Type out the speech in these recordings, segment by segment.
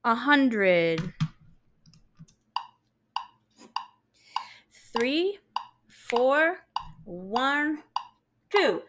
100. 3, 4, 1, 2.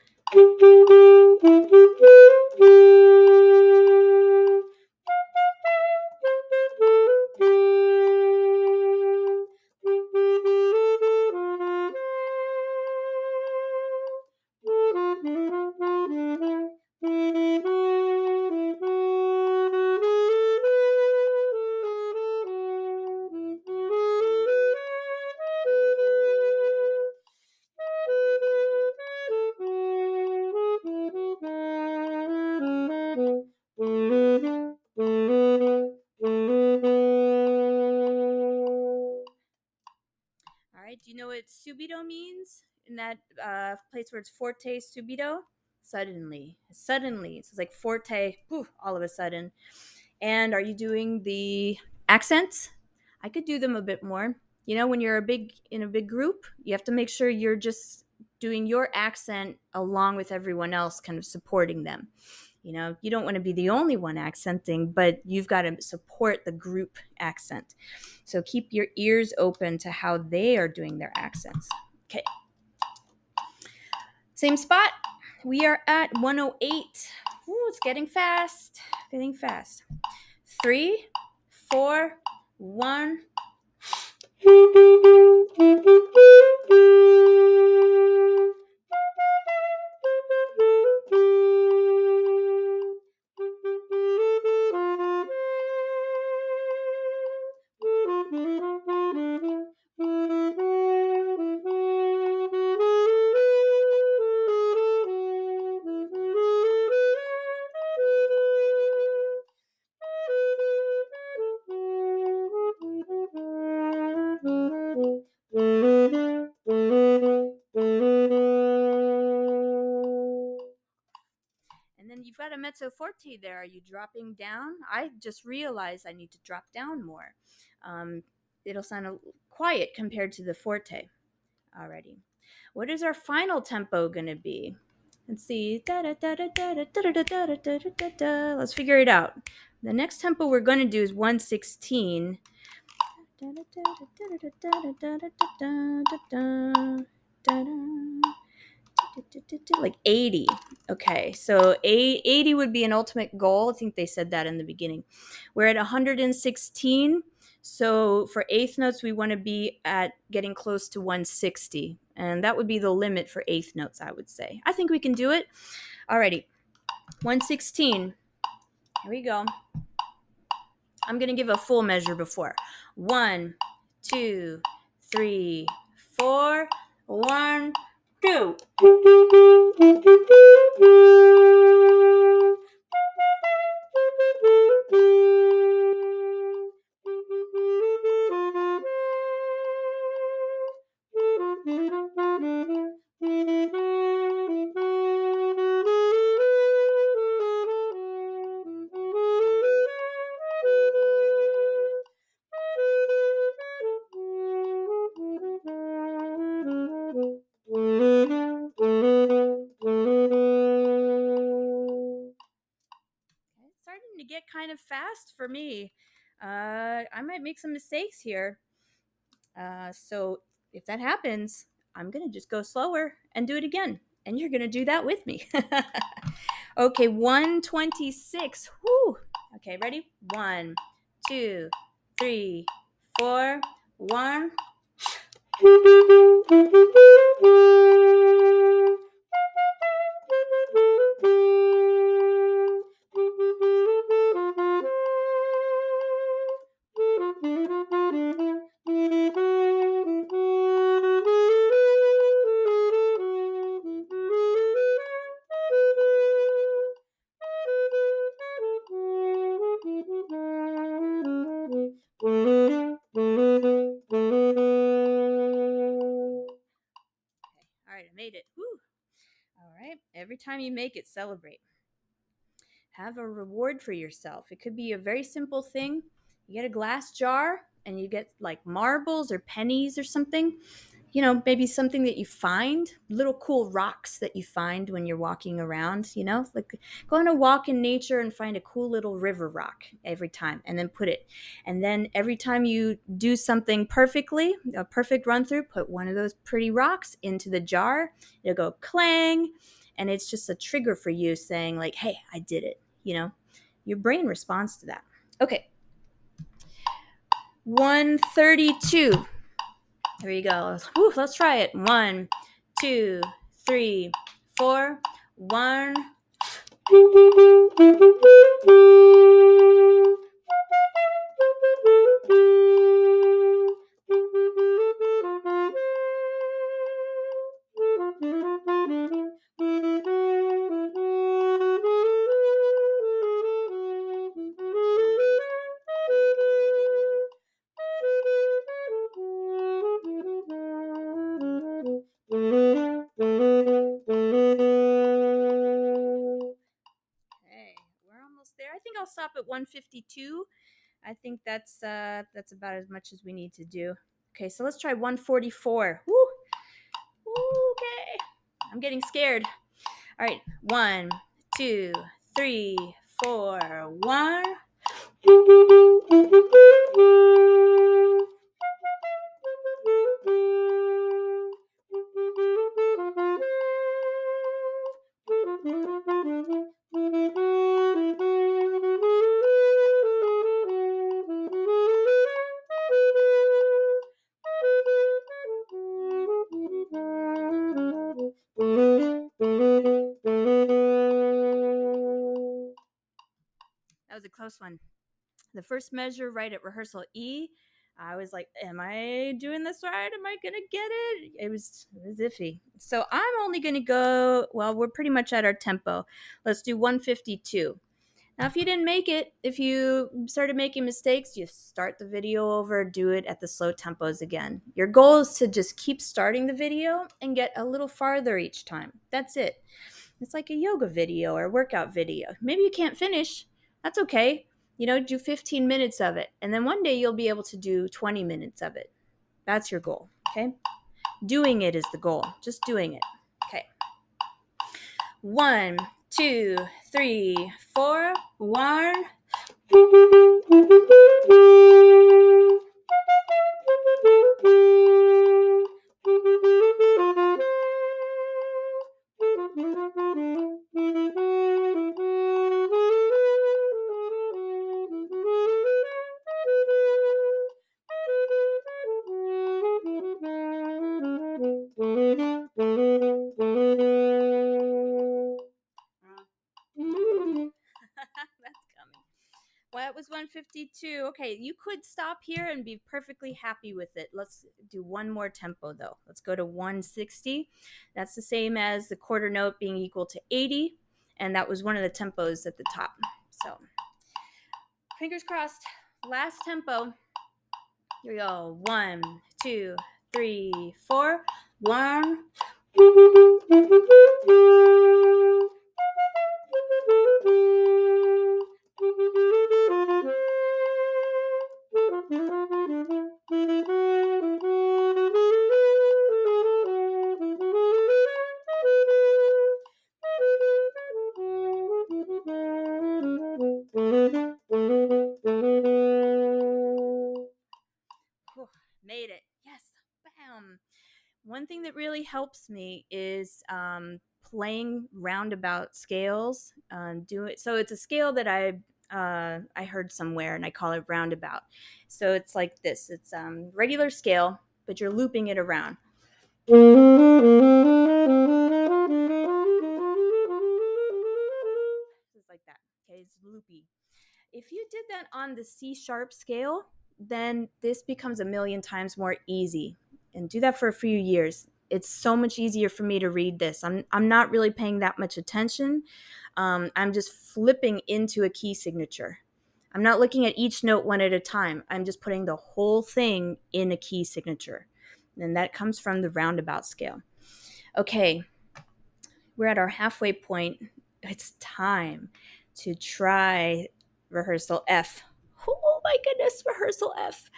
All right, do you know what subito means in that place where it's forte, subito? Suddenly. Suddenly. So it's like forte, whew, all of a sudden. And are you doing the accents? I could do them a bit more. You know, when you're in a big group, you have to make sure you're just doing your accent along with everyone else, kind of supporting them. You know, you don't want to be the only one accenting, but you've got to support the group accent. So keep your ears open to how they are doing their accents. Okay. Same spot. We are at 108. Ooh, it's getting fast. Getting fast. 3, 4, 1. And then you've got a mezzo forte there. Are you dropping down? I just realized I need to drop down more. It'll sound quiet compared to the forte already. What is our final tempo going to be? Let's see. Let's figure it out. The next tempo we're going to do is 116. Like 80. Okay, so 80 would be an ultimate goal. I think they said that in the beginning. We're at 116. So for eighth notes, we want to be at getting close to 160. And that would be the limit for eighth notes, I would say. I think we can do it. Alrighty, 116. Here we go. I'm going to give a full measure before. 1, 2, 3, 4. 1, 2. It's starting to get kind of fast for me. I might make some mistakes here. So if that happens, I'm going to just go slower and do it again. And you're going to do that with me. Okay, 126. Whoo. Okay, ready? 1, 2, 3, 4. 1. All right, I made it. Woo. All right, every time you make it, celebrate. Have a reward for yourself. It could be a very simple thing. You get a glass jar and you get like marbles or pennies or something. maybe something that you find, little cool rocks that you find when you're walking around, like go on a walk in nature and find a cool little river rock every time and then put it. And then every time you do something perfectly, a perfect run through, put one of those pretty rocks into the jar. It'll go clang. And it's just a trigger for you saying like, hey, I did it. Your brain responds to that. Okay. 132. Here we go. Whew, let's try it. 1, 2, 3, 4. 1. There. I think I'll stop at 152. I think that's about as much as we need to do. Okay, so let's try 144. Woo! Okay. I'm getting scared. All right. 1, 2, 3, 4. 1. That was a close one. The first measure right at rehearsal E, I was like, am I doing this right? Am I going to get it? It was iffy. So I'm only going to go, well, we're pretty much at our tempo. Let's do 152. Now, if you didn't make it, if you started making mistakes, you start the video over, do it at the slow tempos again. Your goal is to just keep starting the video and get a little farther each time. That's it. It's like a yoga video or a workout video. Maybe you can't finish. That's okay. Do 15 minutes of it. And then one day you'll be able to do 20 minutes of it. That's your goal, okay? Doing it is the goal. Just doing it. Okay. 1, 2, 3, 4. 1. That's coming. Well, it was 152. Okay, you could stop here and be perfectly happy with it. Let's do one more tempo, though. Let's go to 160. That's the same as the quarter note being equal to 80, and that was one of the tempos at the top. So, fingers crossed. Last tempo. Here we go. 1, 2, 3, 4. 1. Made it. Yes. Bam. One thing that really helps me is playing roundabout scales. So it's a scale that I heard somewhere, and I call it roundabout. So it's like this. It's regular scale, but you're looping it around. Just like that. Okay, it's loopy. If you did that on the C sharp scale, then this becomes a million times more easy. And do that for a few years. It's so much easier for me to read this. I'm not really paying that much attention. I'm just flipping into a key signature. I'm not looking at each note one at a time. I'm just putting the whole thing in a key signature. And that comes from the roundabout scale. Okay, we're at our halfway point. It's time to try rehearsal F. Oh my goodness, rehearsal F.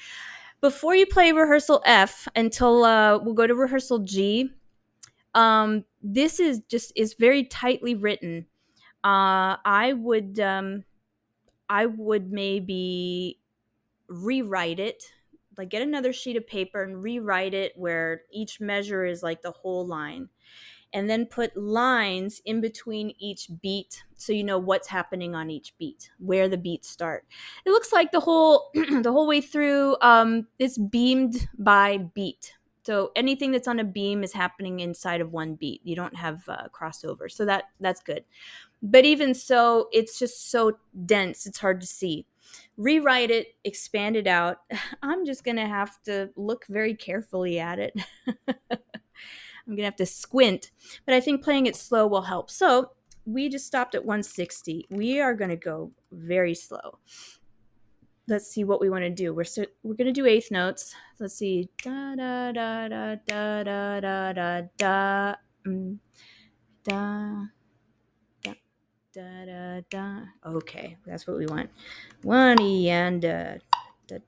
Before you play rehearsal F until we'll go to rehearsal G. This is very tightly written. I would maybe rewrite it, like get another sheet of paper and rewrite it where each measure is like the whole line, and then put lines in between each beat so you know what's happening on each beat, where the beats start. It looks like the whole the whole way through it's beamed by beat. So anything that's on a beam is happening inside of one beat. You don't have crossover. So that's good. But even so, it's just so dense, it's hard to see. Rewrite it, expand it out. I'm just going to have to look very carefully at it. I'm going to have to squint, but I think playing it slow will help. So we just stopped at 160. We are going to go very slow. Let's see what we want to do. We're going to do eighth notes. Let's see. Da da da da da da da da da da da da da da. Okay, that's what we want. One and da da.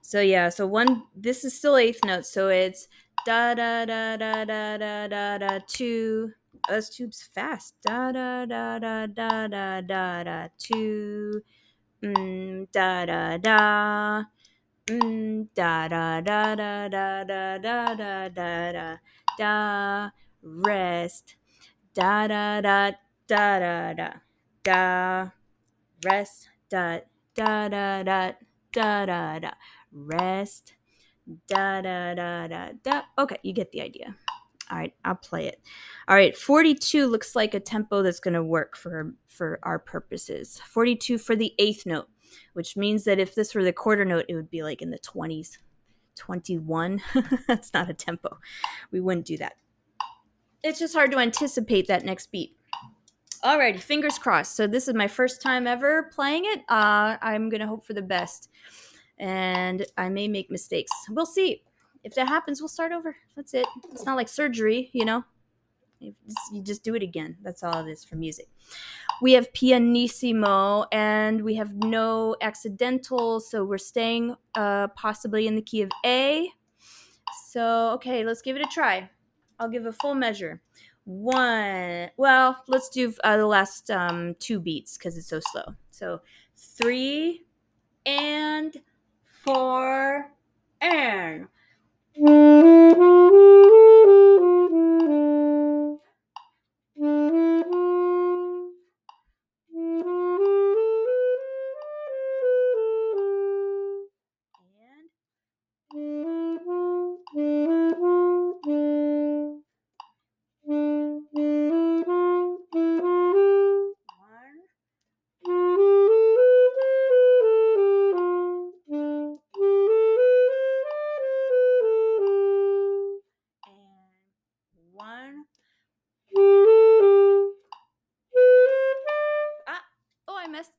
So yeah, so one. This is still eighth notes, so it's da da da da da da da da two. Oh, that's tubes fast. Da da da da da da da da two. Da da da. Da da da da da da da da da da da. Rest. Da da da da da da da. Rest. Da da da da da da da. Rest. Da da da da da. Okay, you get the idea. All right, I'll play it. All right, 42 looks like a tempo that's going to work for our purposes. 42 for the eighth note, which means that if this were the quarter note, it would be like in the 20s. 21. That's not a tempo. We wouldn't do that. It's just hard to anticipate that next beat. Alrighty, fingers crossed. So this is my first time ever playing it. I'm going to hope for the best. And I may make mistakes. We'll see. If that happens, we'll start over. That's it. It's not like surgery, you know. You just do it again. That's all it is for music. We have pianissimo, and we have no accidentals, so we're staying possibly in the key of A. So, okay, let's give it a try. I'll give a full measure. One. Well, let's do the last two beats because it's so slow. So 3 and 4 and.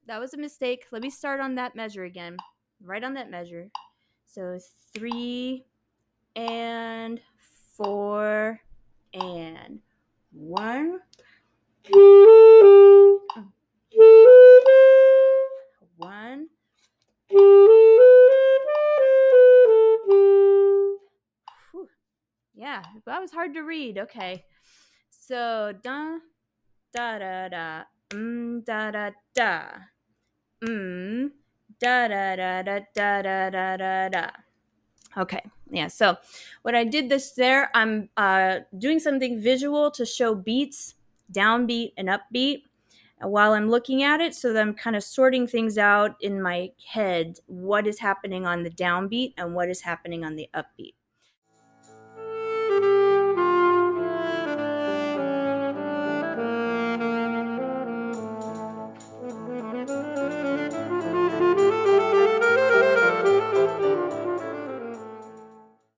That was a mistake. Let me start on that measure again. Right on that measure. So 3 and 4 and 1. 1. Whew. Yeah, that was hard to read. Okay. So da da da da da da da da da da da da da da da da. Okay, yeah. So what I did this there, I'm doing something visual to show beats, downbeat and upbeat, while I'm looking at it, so that I'm kind of sorting things out in my head. What is happening on the downbeat and what is happening on the upbeat.